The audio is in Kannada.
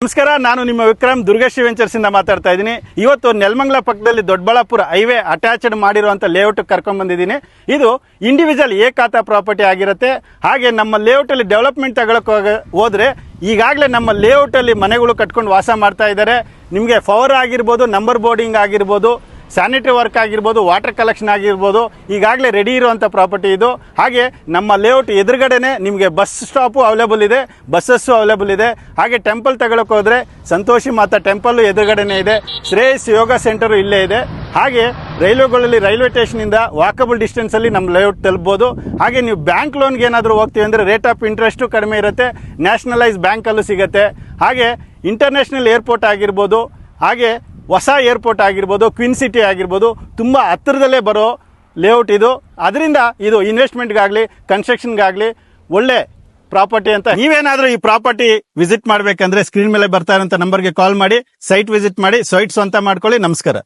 ನಮಸ್ಕಾರ, ನಾನು ನಿಮ್ಮ ವಿಕ್ರಮ್ ದುರ್ಗಶ್ರೀ ವೆಂಚರ್ಸ್ ಇಂದ ಮಾತಾಡ್ತಾ ಇದ್ದೀನಿ. ಇವತ್ತು ನೆಲಮಂಗಲ ಪಕ್ಕದಲ್ಲಿ ದೊಡ್ಡಬಳ್ಳಾಪುರ ಹೈವೇ ಅಟ್ಯಾಚ್ಡ್ ಮಾಡಿರುವಂಥ ಲೇಔಟ್ ಕರ್ಕೊಂಡ್ ಬಂದಿದ್ದೀನಿ. ಇದು ಇಂಡಿವಿಜುವಲ್ ಏಕಾತ ಪ್ರಾಪರ್ಟಿ ಆಗಿರುತ್ತೆ. ಹಾಗೆ ನಮ್ಮ ಲೇಔಟಲ್ಲಿ ಡೆವಲಪ್ಮೆಂಟ್ ತಗೊಳಕ್ಕೆ ಹೋದ್ರೆ ಈಗಾಗಲೇ ನಮ್ಮ ಲೇಔಟಲ್ಲಿ ಮನೆಗಳು ಕಟ್ಕೊಂಡು ವಾಸ ಮಾಡ್ತಾ ಇದ್ದಾರೆ. ನಿಮಗೆ ಪವರ್ ಆಗಿರ್ಬೋದು, ನಂಬರ್ ಬೋರ್ಡಿಂಗ್ ಆಗಿರ್ಬೋದು, ಸ್ಯಾನಿಟರಿ ವರ್ಕ್ ಆಗಿರ್ಬೋದು, ವಾಟರ್ ಕಲೆಕ್ಷನ್ ಆಗಿರ್ಬೋದು, ಈಗಾಗಲೇ ರೆಡಿ ಇರುವಂಥ ಪ್ರಾಪರ್ಟಿ ಇದು. ಹಾಗೆ ನಮ್ಮ ಲೇಔಟ್ ಎದುರುಗಡೆನೆ ನಿಮಗೆ ಬಸ್ ಸ್ಟಾಪು ಅವೈಲೇಬಲ್ ಇದೆ, ಬಸ್ಸಸ್ಸು ಅವೈಲೇಬಲ್ ಇದೆ. ಹಾಗೆ ಟೆಂಪಲ್ ತಗೊಳಕ್ಕೆ ಹೋದರೆ ಸಂತೋಷಿ ಮಾತಾ ಟೆಂಪಲ್ಲು ಎದುರುಗಡೆನೇ ಇದೆ. ಶ್ರೇಯಸ್ ಯೋಗ ಸೆಂಟರು ಇಲ್ಲೇ ಇದೆ. ಹಾಗೆ ರೈಲ್ವೆಗಳಲ್ಲಿ ರೈಲ್ವೆ ಸ್ಟೇಷನಿಂದ ವಾಕಬಲ್ ಡಿಸ್ಟೆನ್ಸಲ್ಲಿ ನಮ್ಮ ಲೇಔಟ್ ತಲುಪ್ಬೋದು. ಹಾಗೆ ನೀವು ಬ್ಯಾಂಕ್ ಲೋನ್ಗೆ ಏನಾದರೂ ಹೋಗ್ತೀವಿ ಅಂದರೆ ರೇಟ್ ಆಫ್ ಇಂಟ್ರೆಸ್ಟು ಕಡಿಮೆ ಇರುತ್ತೆ, ನ್ಯಾಷನಲೈಸ್ ಬ್ಯಾಂಕಲ್ಲೂ ಸಿಗುತ್ತೆ. ಹಾಗೆ ಇಂಟರ್ನ್ಯಾಷನಲ್ ಏರ್ಪೋರ್ಟ್ ಆಗಿರ್ಬೋದು, ಹಾಗೆ ಹೊಸ ಏರ್ಪೋರ್ಟ್ ಆಗಿರ್ಬೋದು, ಕ್ವೀನ್ ಸಿಟಿ ಆಗಿರ್ಬೋದು, ತುಂಬ ಹತ್ತಿರದಲ್ಲೇ ಬರೋ ಲೇಔಟ್ ಇದು. ಅದರಿಂದ ಇದು ಇನ್ವೆಸ್ಟ್ಮೆಂಟ್ಗಾಗಲಿ ಕನ್ಸ್ಟ್ರಕ್ಷನ್ಗಾಗಲಿ ಒಳ್ಳೆ ಪ್ರಾಪರ್ಟಿ ಅಂತ. ನೀವೇನಾದರೂ ಈ ಪ್ರಾಪರ್ಟಿ ವಿಸಿಟ್ ಮಾಡಬೇಕಂದ್ರೆ ಸ್ಕ್ರೀನ್ ಮೇಲೆ ಬರ್ತಾ ಇರೋಂಥ ನಂಬರ್ಗೆ ಕಾಲ್ ಮಾಡಿ ಸೈಟ್ ವಿಸಿಟ್ ಮಾಡಿ ಸೈಟ್ ಸ್ವಂತ ಮಾಡ್ಕೊಳ್ಳಿ. ನಮಸ್ಕಾರ.